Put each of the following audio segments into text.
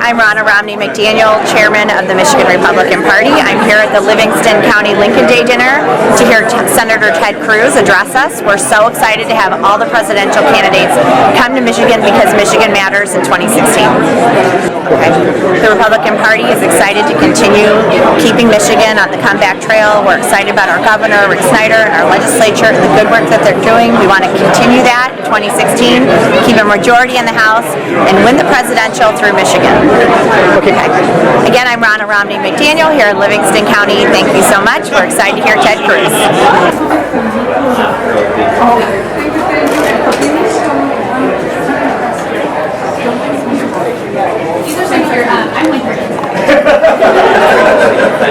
I'm Ronna Romney-McDaniel, Chairman of the Michigan Republican Party. I'm here at the Livingston County Lincoln Day Dinner to hear Senator Ted Cruz address us. We're so excited to have all the presidential candidates come to Michigan because Michigan matters in 2016. The Republican Party is excited to continue keeping Michigan on the comeback trail. We're excited about our governor, Rick Snyder, and our legislature and the good work that they're doing. We want to continue that in 2016, keep a majority in the House, and win the presidential through Michigan. Okay. Again, I'm Ronna Romney-McDaniel here in Livingston County. Thank you so much. We're excited to hear Ted Cruz.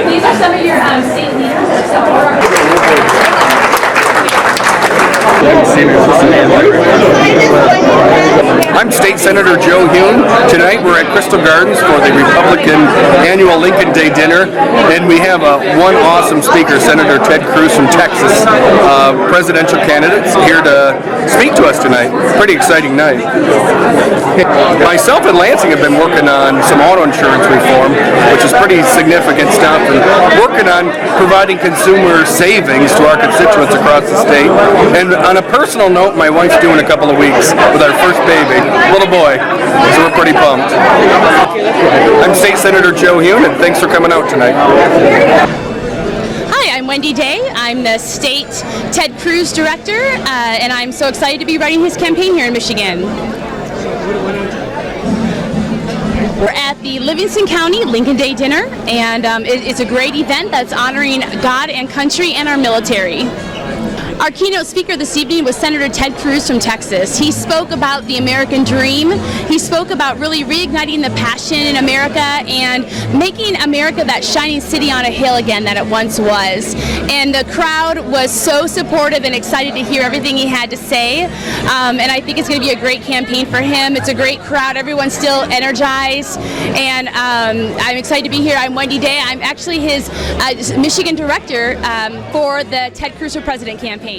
These are some of your state leaders. I'm State Senator Joe Hune. Tonight we're at Crystal Gardens for the Republican annual Lincoln Day Dinner, and we have one awesome speaker, Senator Ted Cruz from Texas, presidential candidates here to speak to us tonight. Pretty exciting night. Myself and Lansing have been working on some auto insurance reform, which is pretty significant stuff, and working on providing consumer savings to our constituents across the state. And on a personal note, my wife's doing a couple of weeks with our first baby, little boy, so we're pretty pumped. I'm State Senator Joe Hune, and thanks for coming out tonight. Hi, I'm Wendy Day. I'm the State Ted Cruz Director, and I'm so excited to be running his campaign here in Michigan. We're at the Livingston County Lincoln Day Dinner, and it's a great event that's honoring God and country and our military. Our keynote speaker this evening was Senator Ted Cruz from Texas. He spoke about the American dream. He spoke about really reigniting the passion in America and making America that shining city on a hill again that it once was. And the crowd was so supportive and excited to hear everything he had to say. And I think it's going to be a great campaign for him. It's a great crowd. Everyone's still energized. And I'm excited to be here. I'm Wendy Day. I'm actually his Michigan director for the Ted Cruz for President campaign.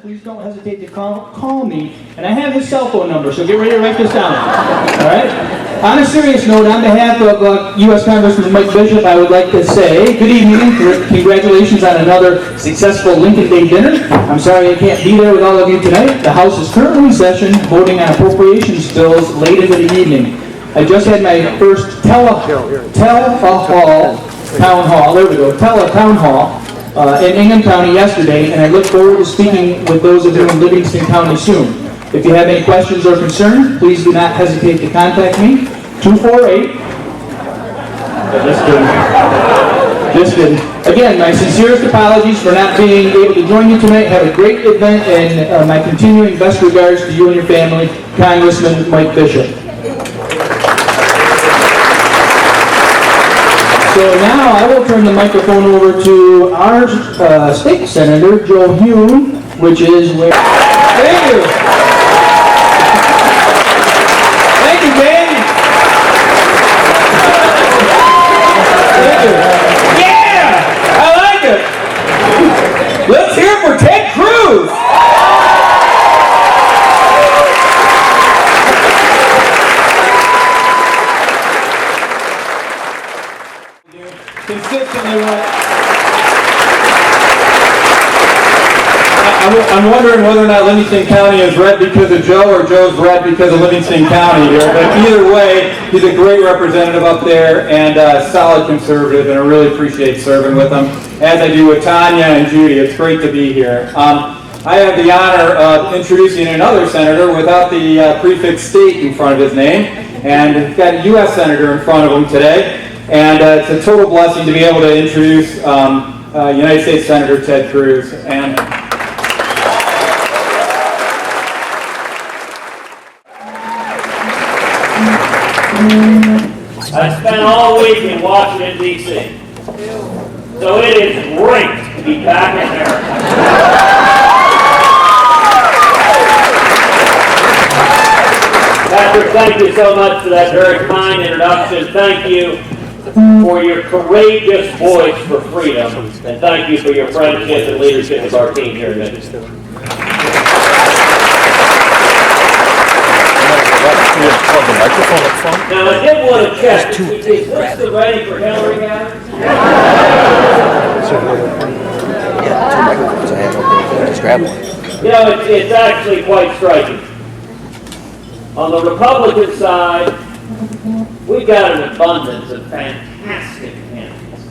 Please don't hesitate to call me, and I have his cell phone number, so get ready to write this down. All right? On a serious note, on behalf of U.S. Congressman Mike Bishop, I would like to say good evening, congratulations on another successful Lincoln Day dinner. I'm sorry I can't be there with all of you tonight. The House is currently in session, voting on appropriations bills late into the evening. I just had my first town hall in Ingham County yesterday, and I look forward to speaking with those of you in Livingston County soon. If you have any questions or concerns, please do not hesitate to contact me. 248. Just kidding. Again, my sincerest apologies for not being able to join you tonight. Have a great event, and my continuing best regards to you and your family, Congressman Mike Bishop. So now I will turn the microphone over to our state senator, Joe Hune, which is where... Thank you. Thank you, Ben. Thank you. Yeah! I like it. Let's hear it for Ted Cruz. Consistently I'm wondering whether or not Livingston County is red because of Joe or Joe's red because of Livingston County here. But either way, he's a great representative up there and a solid conservative, and I really appreciate serving with him, as I do with Tanya and Judy. It's great to be here. I have the honor of introducing another senator without the prefix state in front of his name, and we've got a U.S. senator in front of him today. And it's a total blessing to be able to introduce United States Senator Ted Cruz. And I spent all week in Washington, D.C. So it is great to be back in America. Patrick, thank you so much for that very kind introduction. Thank you for your courageous voice for freedom, and thank you for your friendship and leadership of our team here in Livingston. Now, I did want to check, is this the ready for Hillary gathering? Yeah, 2 microphones I have up there. Just grab one. You know, it's actually quite striking. On the Republican side, we've got an abundance of fantastic candidates.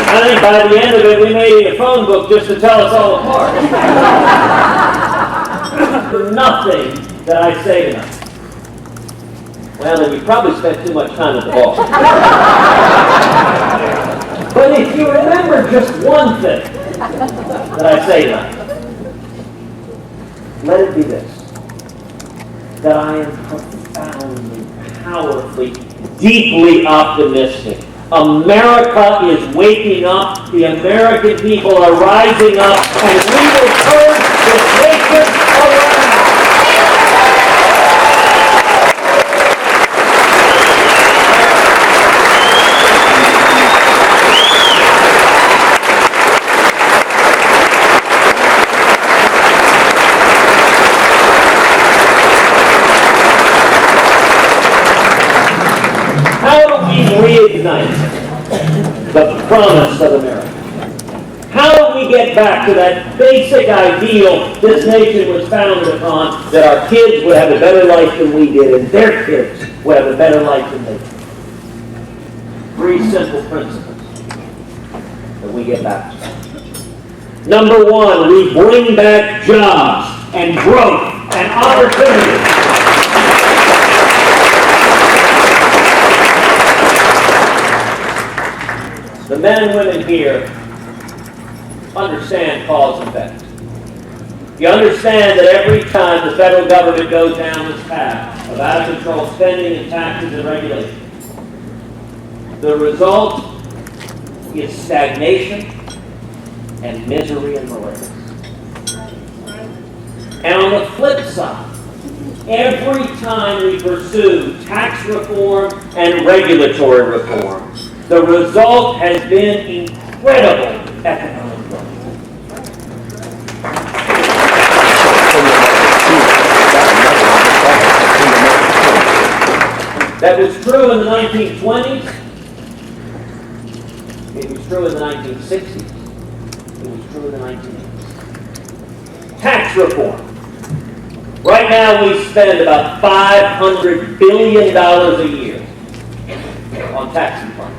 I think by the end of it, we may need a phone book just to tell us all apart. Nothing that I say tonight. Well, then you probably spent too much time at the ball. But if you remember just one thing that I say tonight, let it be this: that I am profoundly, powerfully, deeply optimistic. America is waking up, the American people are rising up, and we will turn this nation around. Reignite the promise of America. How do we get back to that basic ideal this nation was founded upon, that our kids would have a better life than we did, and their kids would have a better life than they did? 3 simple principles that we get back to. Number 1, we bring back jobs and growth and opportunity. The men and women here understand cause and effect. You understand that every time the federal government goes down this path of out-of-control spending and taxes and regulations, the result is stagnation and misery and malaise. And on the flip side, every time we pursue tax reform and regulatory reform, the result has been incredible economic growth. That was true in the 1920s. It was true in the 1960s. It was true in the 1980s. Tax reform. Right now we spend about $500 billion a year on tax reform.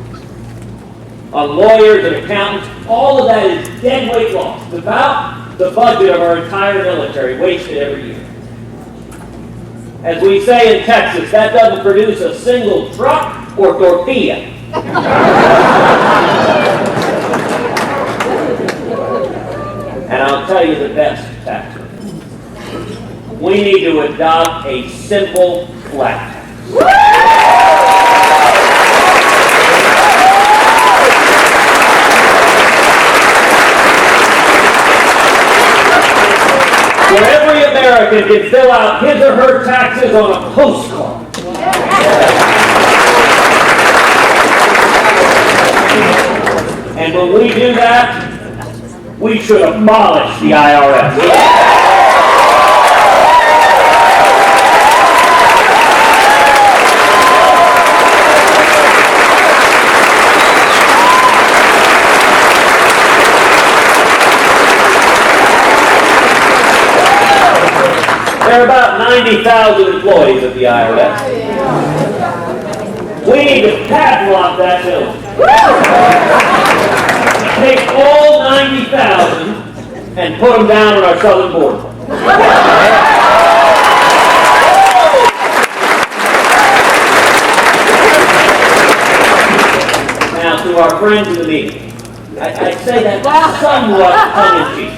On lawyers and accountants, all of that is dead weight loss. It's about the budget of our entire military, wasted every year. As we say in Texas, that doesn't produce a single truck or tortilla. And I'll tell you the best tax reform. We need to adopt a simple flat tax. Where every American can fill out his or her taxes on a postcard. And when we do that, we should abolish the IRS. There are about 90,000 employees of the IRS. We need to padlock that building. Take all 90,000 and put them down on our southern border. Now, to our friends in the media, I say that somewhat tongue-in-cheek.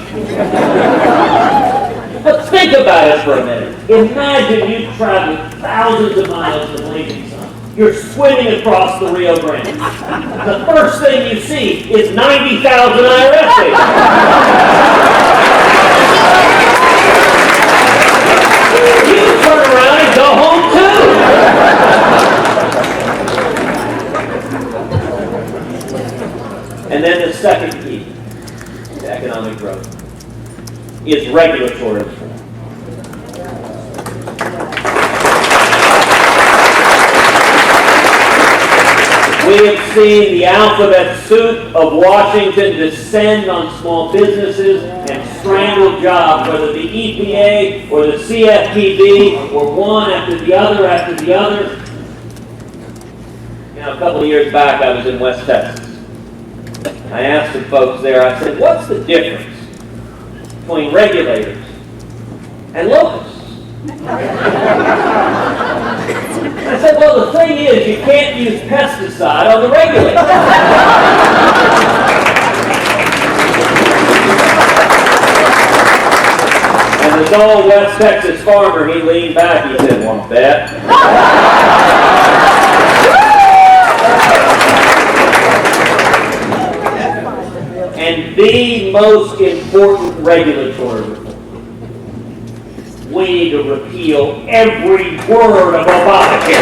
But think about it for a minute. Imagine you've traveled thousands of miles to Livingston. You're swimming across the Rio Grande. The first thing you see is 90,000 IRS agents. is regulatory reform. We have seen the alphabet soup of Washington descend on small businesses and strangle jobs, whether the EPA or the CFPB or one after the other after the other. You know, a couple of years back I was in West Texas. I asked some folks there, I said, what's the difference between regulators and locusts? I said, well, the thing is, you can't use pesticide on the regulator. And this old West Texas farmer, he leaned back, he said, want that? And the most important regulatory reform. We need to repeal every word of Obamacare.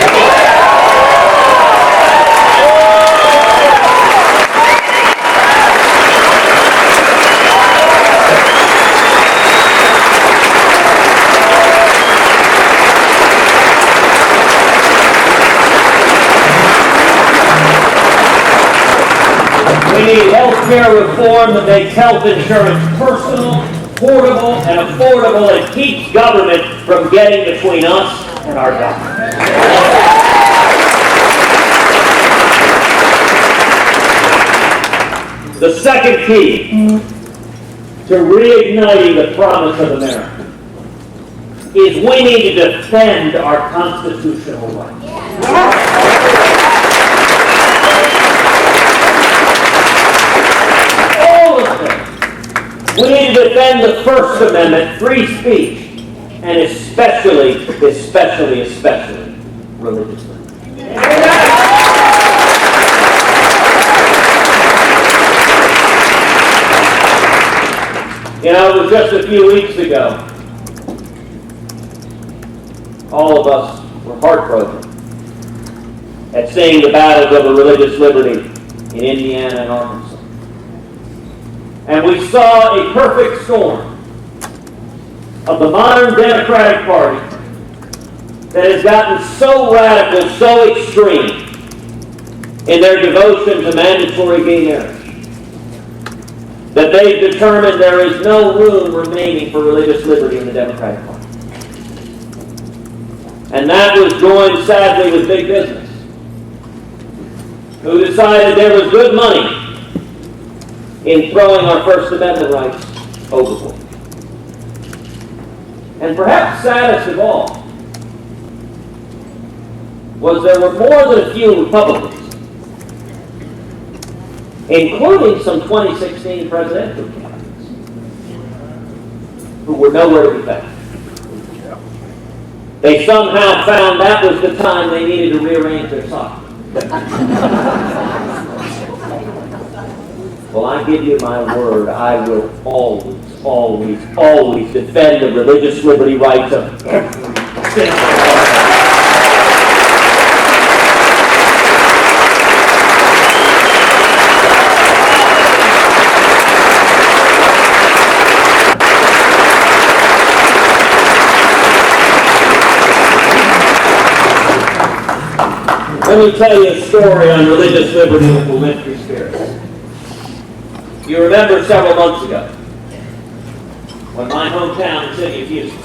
We need health care reform that makes health insurance personal, portable, and affordable, and keeps government from getting between us and our doctors. The second key to reigniting the promise of America is we need to defend our constitutional rights. We need to defend the First Amendment, free speech, and especially religious liberty. You know, it was just a few weeks ago, all of us were heartbroken at seeing the battles over religious liberty in Indiana and Arkansas. And we saw a perfect storm of the modern Democratic Party that has gotten so radical, so extreme in their devotion to mandatory gay marriage that they've determined there is no room remaining for religious liberty in the Democratic Party. And that was joined, sadly, with big business, who decided there was good money in throwing our First Amendment rights overboard. And perhaps saddest of all was there were more than a few Republicans, including some 2016 presidential candidates, who were nowhere to be found. They somehow found that was the time they needed to rearrange their socks. Well, I give you my word, I will always defend the religious liberty rights of every single Let me tell you a story on religious liberty that will lift your spirits. You remember several months ago, when my hometown city of Houston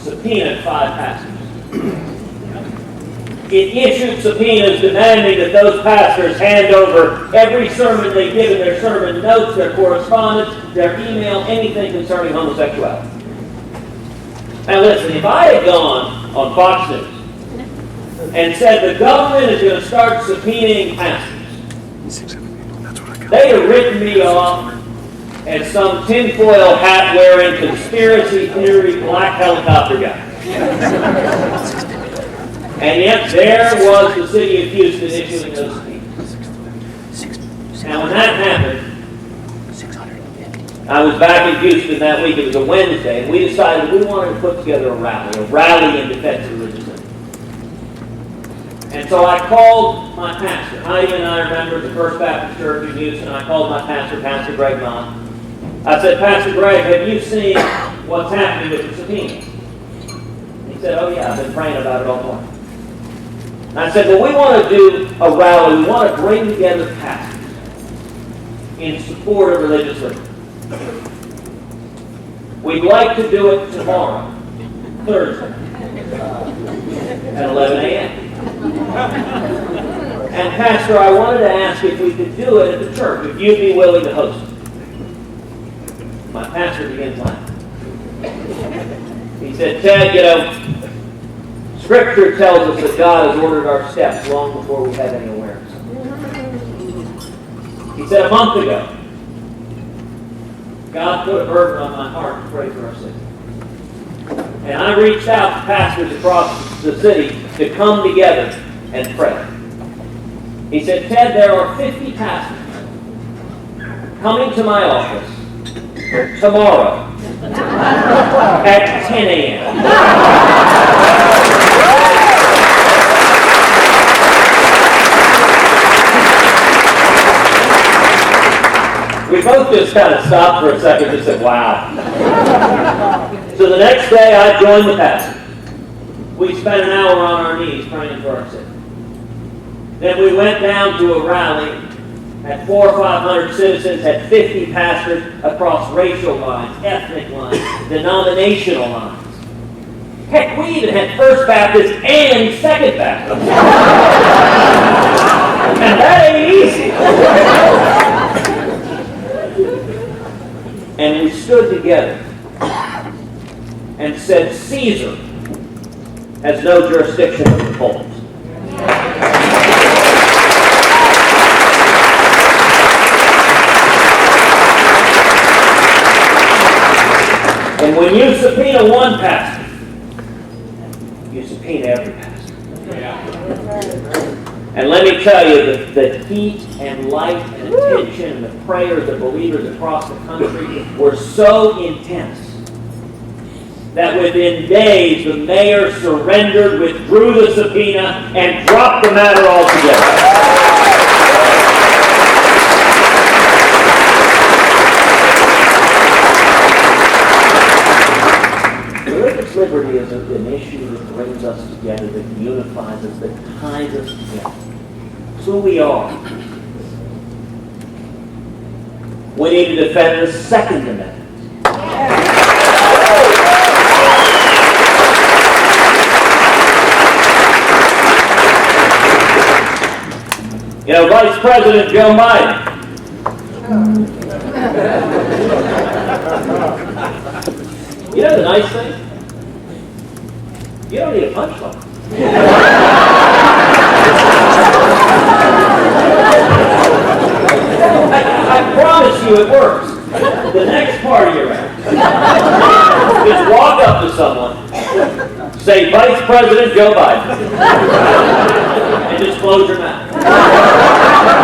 subpoenaed 5 pastors. It issued subpoenas demanding that those pastors hand over every sermon they give in their sermon notes, their correspondence, their email, anything concerning homosexuality. Now listen, if I had gone on Fox News and said the government is going to start subpoenaing pastors, they have written me off as some tinfoil hat wearing conspiracy theory black helicopter guy. And yet there was the city of Houston issuing those subpoenas. Now when that happened, I was back in Houston that week. It was a Wednesday, and we decided we wanted to put together a rally in defense of religious liberty. And so I called my pastor. Heidi and I are members of the First Baptist Church in Houston. I called my pastor, Pastor Greg Mott. I said, Pastor Greg, have you seen what's happening with the subpoenas? He said, oh yeah, I've been praying about it all morning. And I said, well, we want to do a rally. We want to bring together pastors in support of religious liberty. We'd like to do it tomorrow, Thursday, at 11 a.m. And Pastor, I wanted to ask if we could do it at the church, if you'd be willing to host it. My pastor began laughing. He said, Ted, you know, Scripture tells us that God has ordered our steps long before we have any awareness. He said, a month ago, God put a burden on my heart to pray for our city. And I reached out to pastors across the city to come together and pray. He said, Ted, there are 50 pastors coming to my office tomorrow at 10 a.m. We both just kind of stopped for a second and said, wow. So the next day I joined the pastor. We spent an hour on our knees praying for our city. Then we went down to a rally, had 400 or 500 citizens, had 50 pastors across racial lines, ethnic lines, denominational lines. Heck, we even had First Baptist and Second Baptist. And that ain't easy. And we stood together and said, Caesar has no jurisdiction over the polls. And when you subpoena one pastor, you subpoena every pastor. And let me tell you, the heat and light and attention and the prayers of believers across the country were so intense that within days the mayor surrendered, withdrew the subpoena, and dropped the matter altogether. Religious liberty is an issue that brings us together, that unifies us, that ties us together. It's who we are. We need to defend the Second Amendment. You know, Vice President Joe Biden. You know the nice thing? You don't need a punchline. I promise you it works. The next part of your act is walk up to someone, say Vice President Joe Biden, and just close your mouth.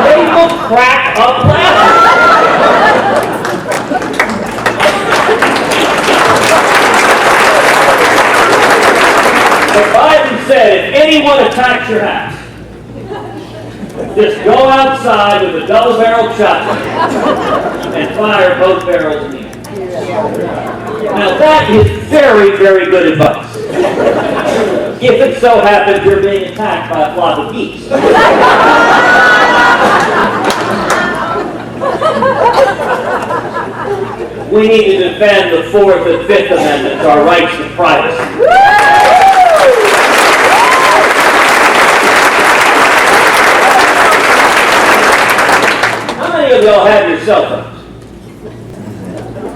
They will crack up laughing. But Biden said, if anyone attacks your house, just go outside with a double-barreled shotgun and fire both barrels in the air. Now that is very, very good advice. If it so happens you're being attacked by a flock of geese. We need to defend the Fourth and Fifth Amendments, our rights to privacy. How many of y'all have your cell phones?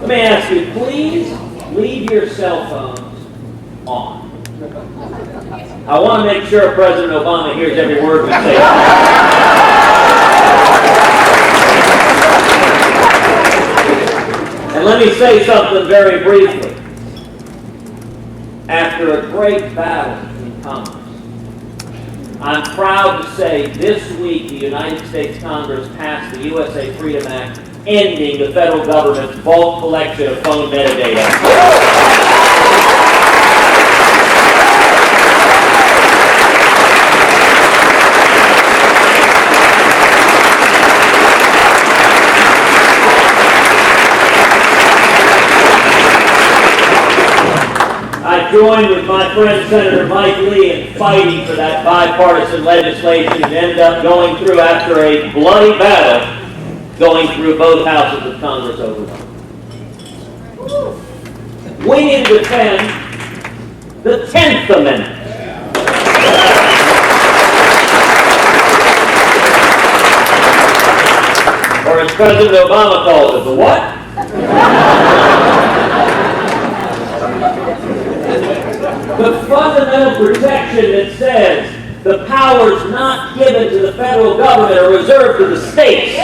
Let me ask you, please leave your cell phones on. I want to make sure President Obama hears every word we say. And let me say something very briefly. After a great battle in Congress, I'm proud to say this week the United States Congress passed the USA Freedom Act, ending the federal government's bulk collection of phone metadata. I joined with my friend Senator Mike Lee in fighting for that bipartisan legislation and ended up going through, after a bloody battle, going through both houses of Congress overnight. We need to defend the 10th Amendment. Or as President Obama calls it, the what? The fundamental protection that says the powers not given to the federal government are reserved to the states.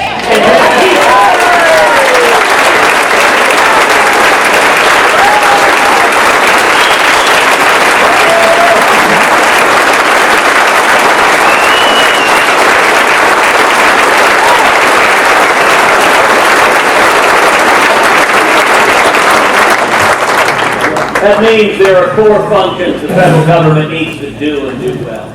That means there are 4 functions the federal government needs to do and do well.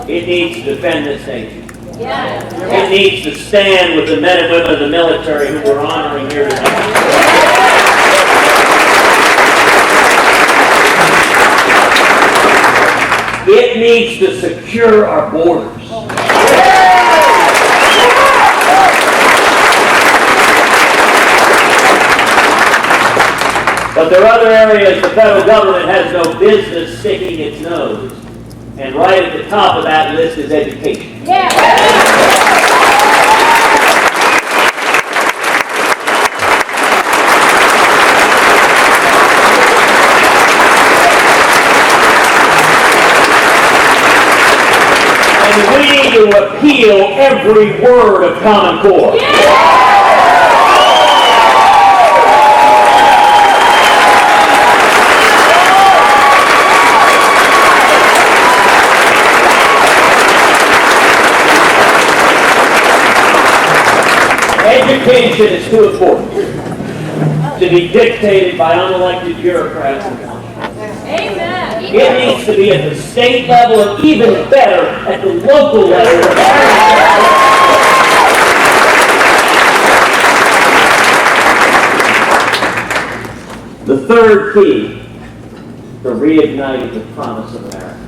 It needs to defend this nation. It needs to stand with the men and women of the military who we're honoring here tonight. It needs to secure our borders. But there are other areas the federal government has no business sticking its nose. And right at the top of that list is education. And we need to repeal every word of Common Core. Education is too important to be dictated by unelected bureaucrats and councils. Amen. It needs to be at the state level, and even better, at the local level. The third key to reigniting the promise of America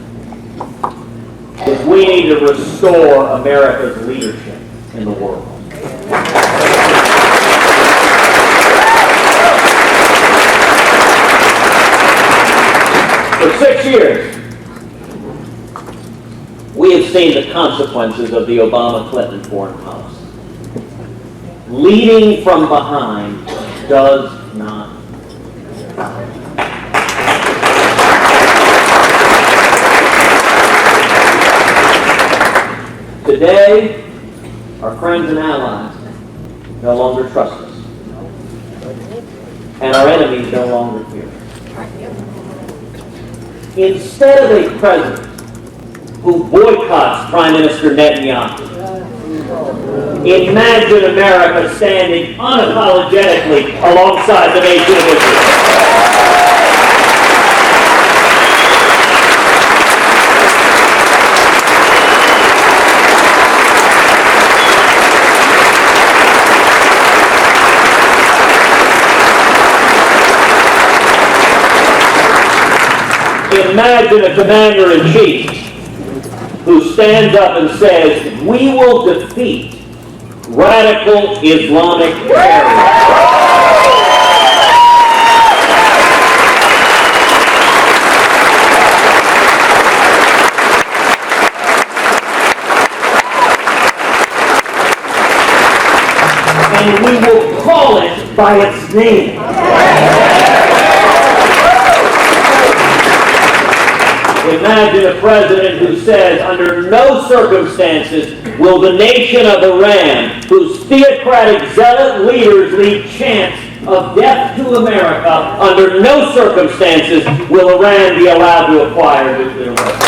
is we need to restore America's leadership in the world. For 6 years, we have seen the consequences of the Obama-Clinton foreign policy. Leading from behind does not. Today, our friends and allies no longer trust us. And our enemies no longer fear us. Instead of a president who boycotts Prime Minister Netanyahu, imagine America standing unapologetically alongside the nation of Israel. Imagine a commander-in-chief who stands up and says, "We will defeat radical Islamic terrorism." And we will call it by its name. Imagine a president who says, under no circumstances will the nation of Iran, whose theocratic zealot leaders lead chants of death to America, under no circumstances will Iran be allowed to acquire nuclear weapons.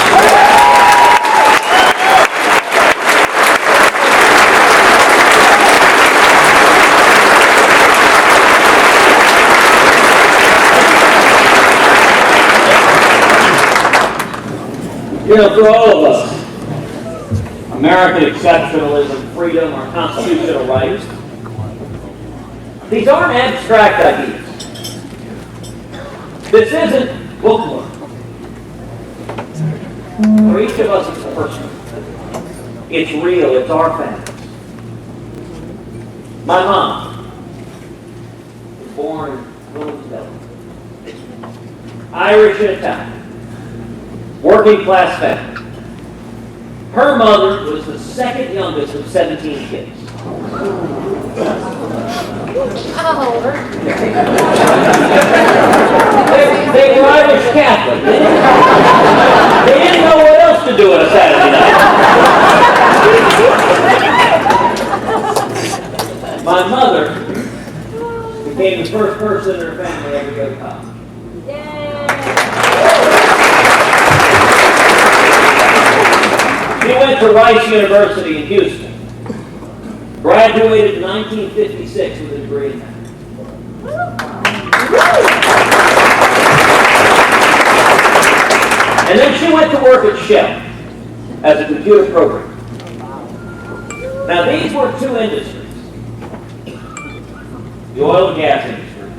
You know, for all of us, American exceptionalism, freedom, our constitutional rights, these aren't abstract ideas. This isn't bookworm. For each of us, it's personal. It's real. It's our family. My mom was born in Livingston, Irish and Italian, working class family. Her mother was the second youngest of 17 kids. They were Irish Catholic. They didn't know what else to do on a Saturday night. My mother became the first person in her family ever to go to college. She went to Rice University in Houston. Graduated in 1956 with a degree in math. And then she went to work at Shell as a computer programmer. Now these were two industries, the oil and gas industry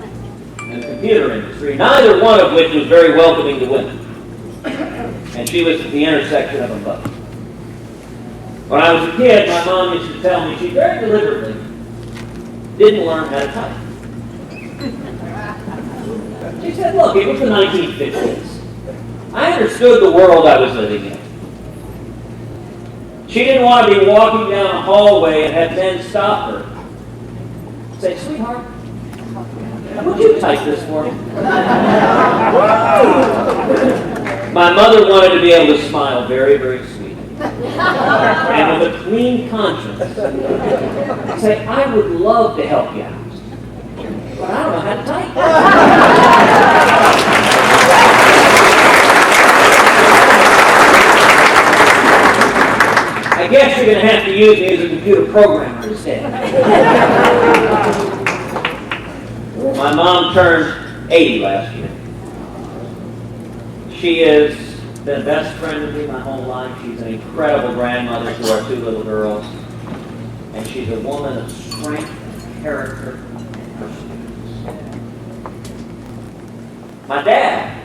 and the computer industry, neither one of which was very welcoming to women. And she was at the intersection of them both. When I was a kid, my mom used to tell me she very deliberately didn't learn how to type. She said, look, it was the 1950s. I understood the world I was living in. She didn't want to be walking down a hallway and have men stop her. Say, sweetheart, would you type this for me? My mother wanted to be able to smile very, very sweet. And with a clean conscience, say, I would love to help you out, but I don't know how to type. I guess you're going to have to use me as a computer programmer instead. My mom turned 80 last year. She has been a best friend with me my whole life. She's an incredible grandmother to our two little girls. And she's a woman of strength, character, and perseverance. My dad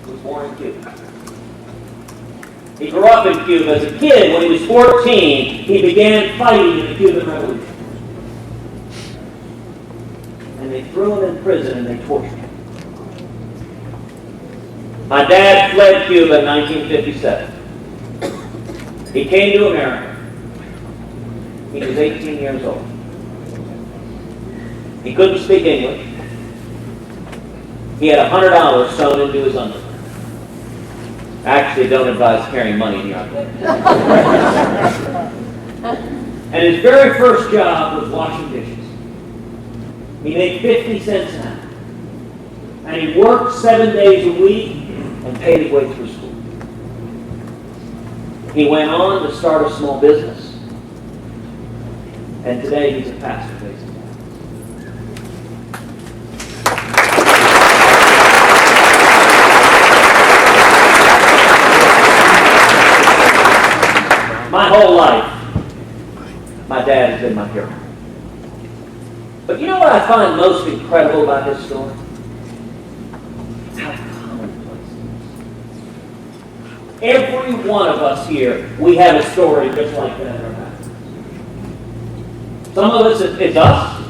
was born in Cuba. He grew up in Cuba. As a kid, when he was 14, he began fighting in the Cuban Revolution. And they threw him in prison and they tortured him. My dad fled Cuba in 1957. He came to America. He was 18 years old. He couldn't speak English. He had $100 sewn into his underwear. Actually, don't advise carrying money in your underwear. And his very first job was washing dishes. He made 50 cents an hour. And he worked 7 days a week and paid his way through school. He went on to start a small business. And today he's a pastor based in Dallas. My whole life, my dad has been my hero. But you know what I find most incredible about his story? How commonplace it is. Every one of us here, we have a story just like that in our life. Some of us, it's us.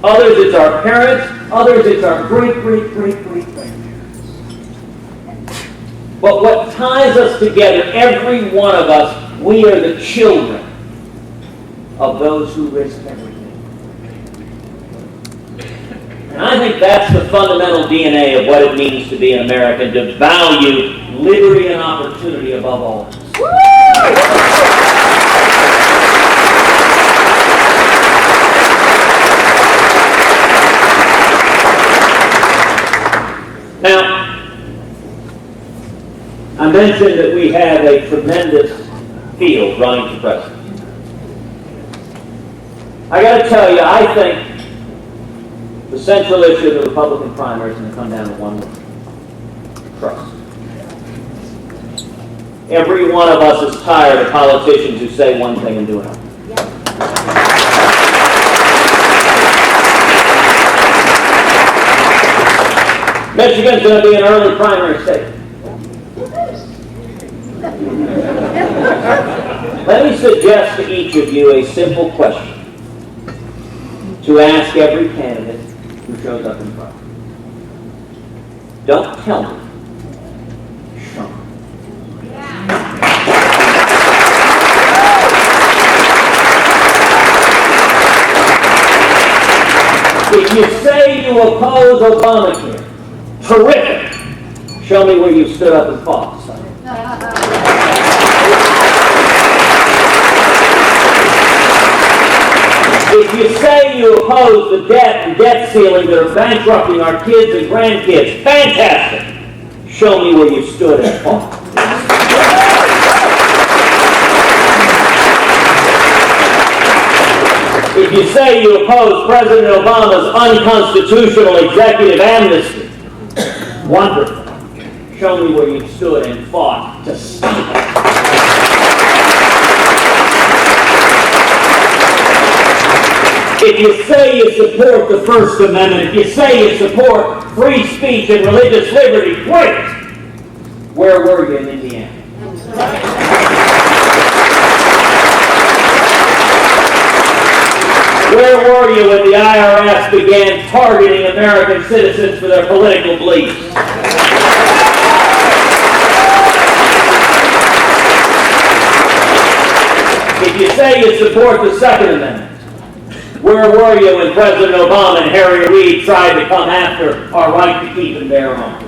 Others, it's our parents. Others, it's our great-great-great-great-grandparents. But what ties us together, every one of us, we are the children of those who risk everything. And I think that's the fundamental DNA of what it means to be an American, to value liberty and opportunity above all else. Now, I mentioned that we have a tremendous field running for president. I got to tell you, I think the central issue of the Republican primary is going to come down to one word: trust. Every one of us is tired of politicians who say one thing and do another. Mr. Michigan's going to be an early primary state. Let me suggest to each of you a simple question to ask every candidate who shows up in front. Don't tell me. Show me. If you say you oppose Obamacare, terrific. Show me where you stood up and fought. If you say you oppose the debt and debt ceiling that are bankrupting our kids and grandkids, fantastic. Show me where you stood and fought. If you say you oppose President Obama's unconstitutional executive amnesty, wonderful. Show me where you stood and fought to stop it. If you say you support the First Amendment, if you say you support free speech and religious liberty, great! Where were you in Indiana? Where were you when the IRS began targeting American citizens for their political beliefs? If you say you support the Second Amendment, where were you when President Obama and Harry Reid tried to come after our right to keep and bear arms?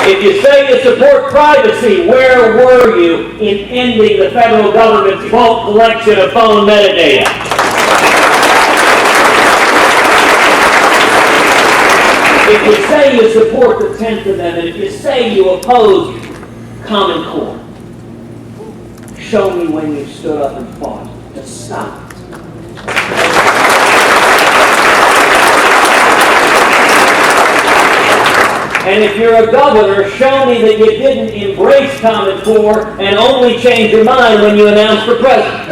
If you say you support privacy, where were you in ending the federal government's bulk collection of phone metadata? If you say you support the 10th Amendment, if you say you oppose Common Core, show me when you stood up and fought to stop it. And if you're a governor, show me that you didn't embrace Common Core and only change your mind when you announced for president.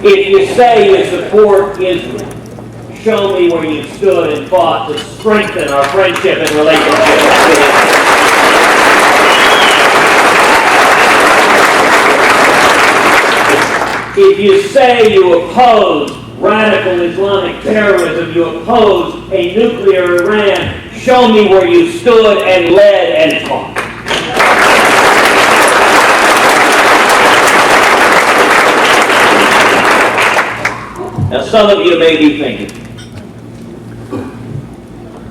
If you say you support Israel, show me where you stood and fought to strengthen our friendship and relationship with Israel. If you say you oppose radical Islamic terrorism, you oppose a nuclear Iran, show me where you stood and led and fought. Now some of you may be thinking,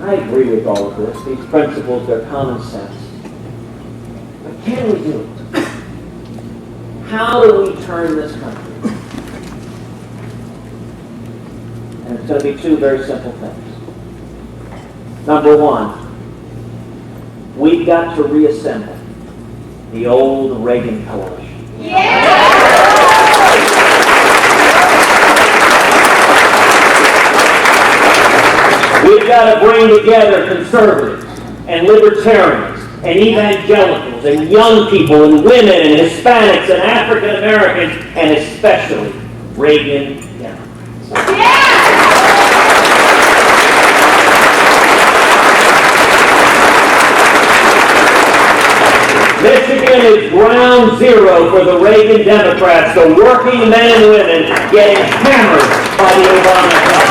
I agree with all of this. These principles, they're common sense. But can we do it? How do we turn this country? And it's going to be two very simple things. Number one, we've got to reassemble the old Reagan coalition. We've got to bring together conservatives and libertarians and evangelicals and young people and women and Hispanics and African Americans and especially Reagan Democrats. Michigan is ground zero for the Reagan Democrats, the working men and women getting hammered by the Obama government.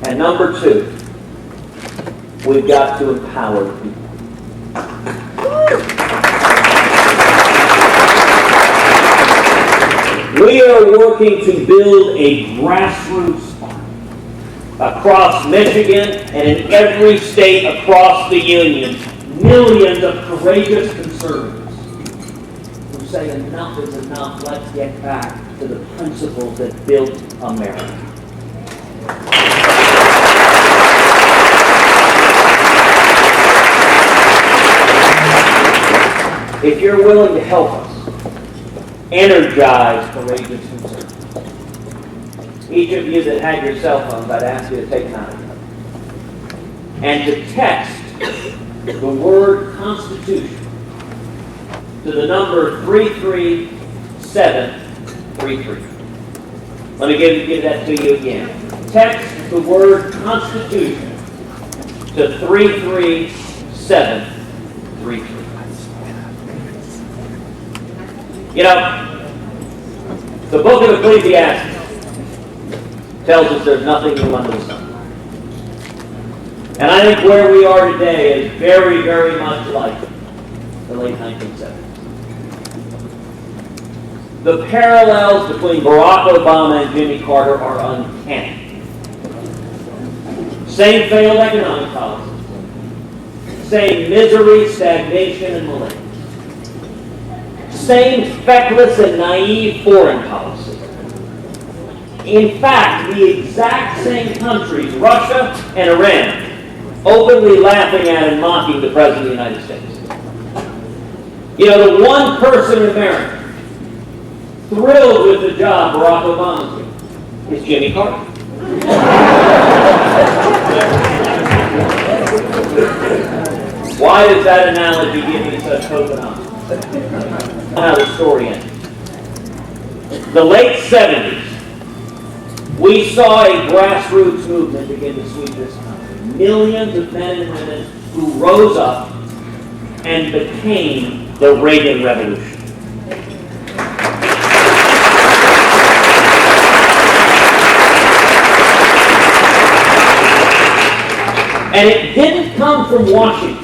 And number two, we've got to empower people. We are working to build a grassroots army across Michigan and in every state across the Union. Millions of courageous conservatives who say enough is enough, let's get back to the principles that built America. If you're willing to help us, energized, courageous conservatives. Each of you that had your cell phones, I'd ask you to take them out and to text the word Constitution to the number 33733. Let me give that to you again. Text the word Constitution to 33733. You know, the book of Ecclesiastes tells us there's nothing new under the sun. And I think where we are today is very, very much like the late 1970s. The parallels between Barack Obama and Jimmy Carter are uncanny. Same failed economic policy. Same misery, stagnation, and malaise. Same feckless and naive foreign policy. In fact, the exact same countries, Russia and Iran, openly laughing at and mocking the President of the United States. You know, the one person in America thrilled with the job Barack Obama's doing is Jimmy Carter. Why does that analogy give me such hope and hope? How the story ends. The late 70s, we saw a grassroots movement begin to sweep this country. Millions of men and women who rose up and became the Reagan Revolution. And it didn't come from Washington.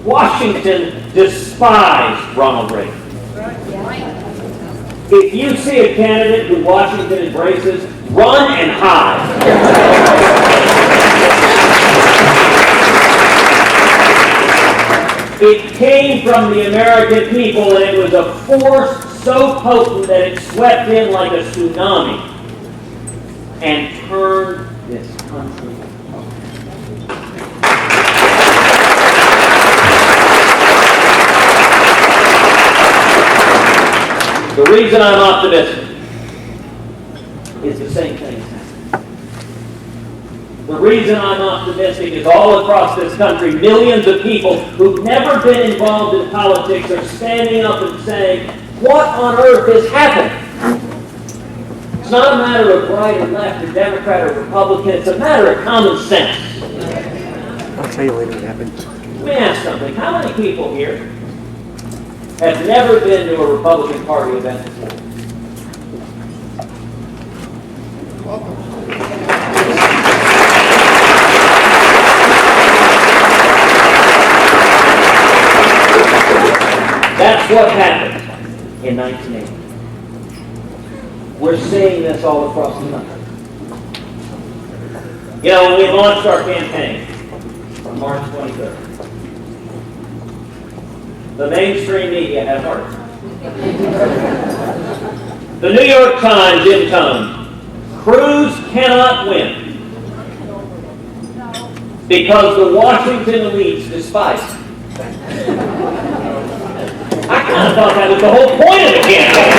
Washington despised Ronald Reagan. If you see a candidate who Washington embraces, run and hide. It came from the American people, and it was a force so potent that it swept in like a tsunami and turned this country. The reason I'm optimistic is the same thing. The reason I'm optimistic is all across this country, millions of people who've never been involved in politics are standing up and saying, what on earth is happening? It's not a matter of right or left or Democrat or Republican, it's a matter of common sense. I'll tell you later what happened. Let me ask something. How many people here have never been to a Republican Party event before? That's what happened in 1980. We're seeing this all across the country. You know, when we launched our campaign on March 23rd, the mainstream media had heart. The New York Times intoned, Cruz cannot win because the Washington elites despise him. I kind of thought that was the whole point of the campaign.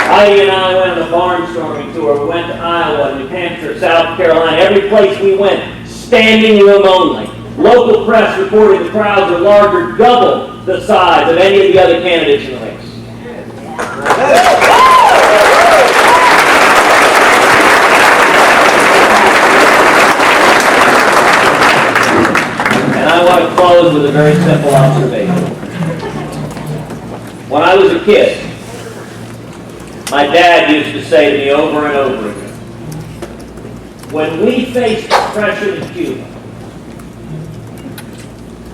Heidi and I went on a barnstorming tour. We went to Iowa, New Hampshire, South Carolina, every place we went, standing room only. Local press reported the crowds were larger, double the size of any of the other candidates in the race. And I want to close with a very simple observation. When I was a kid, my dad used to say to me over and over again, when we faced depression in Cuba,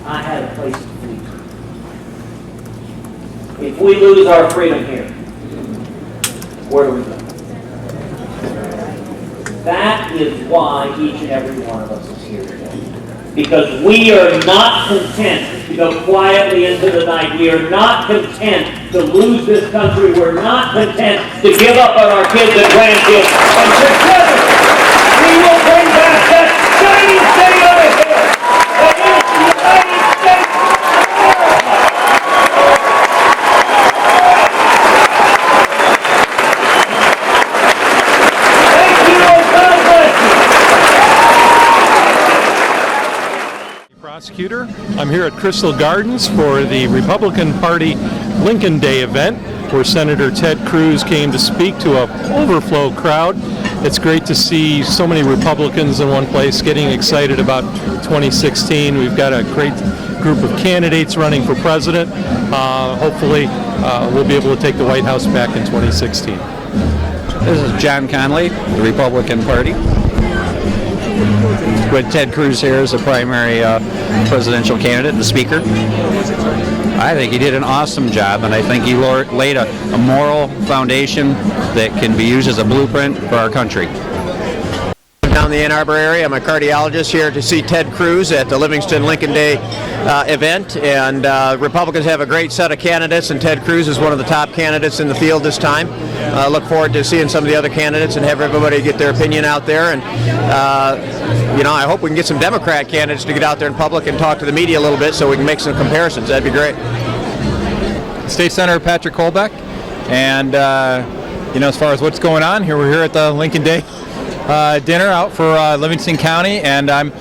I had a place to flee. If we lose our freedom here, where do we go? That is why each and every one of us is here today. Because we are not content to go quietly into the night. We are not content to lose this country. We're not content to give up on our kids and grandkids. And together, we will bring back that Prosecutor. I'm here at Crystal Gardens for the Republican Party Lincoln Day event where Senator Ted Cruz came to speak to an overflow crowd. It's great to see so many Republicans in one place getting excited about 2016. We've got a great group of candidates running for president. Hopefully we'll be able to take the White House back in 2016. This is John Connolly, the Republican Party, with Ted Cruz here as the primary presidential candidate and the speaker. I think he did an awesome job, and I think he laid a moral foundation that can be used as a blueprint for our country. Down the Ann Arbor area, I'm a cardiologist here to see Ted Cruz at the Livingston Lincoln Day event, and Republicans have a great set of candidates, and Ted Cruz is one of the top candidates in the field this time. Look forward to seeing some of the other candidates and have everybody get their opinion out there, and I hope we can get some Democrat candidates to get out there in public and talk to the media a little bit so we can make some comparisons. That'd be great. State Senator Patrick Kolbeck, and as far as what's going on here, we're here at the Lincoln Day dinner out for Livingston County, and I'm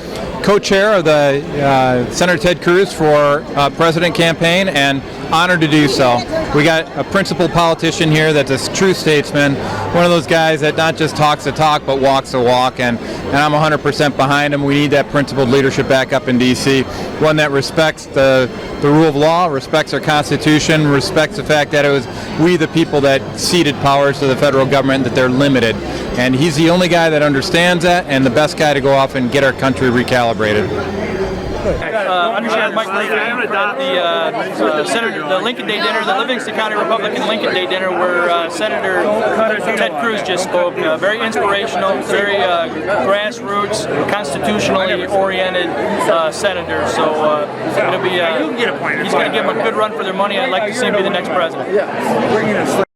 co-chair of the Senator Ted Cruz for President campaign, and honored to do so. We got a principled politician here that's a true statesman, one of those guys that not just talks the talk but walks the walk, and I'm 100% behind him. We need that principled leadership back up in D.C., one that respects the rule of law, respects our Constitution, respects the fact that it was we the people that ceded powers to the federal government, that they're limited. And he's the only guy that understands that, and the best guy to go off and get our country recalibrated. Understand Mike Lee, the Lincoln Day dinner, the Livingston County Republican Lincoln Day dinner, where Senator Ted Cruz just spoke. Very inspirational, very grassroots, constitutionally oriented senator. So it'll be he's going to give them a good run for their money. I'd like to see him be the next president.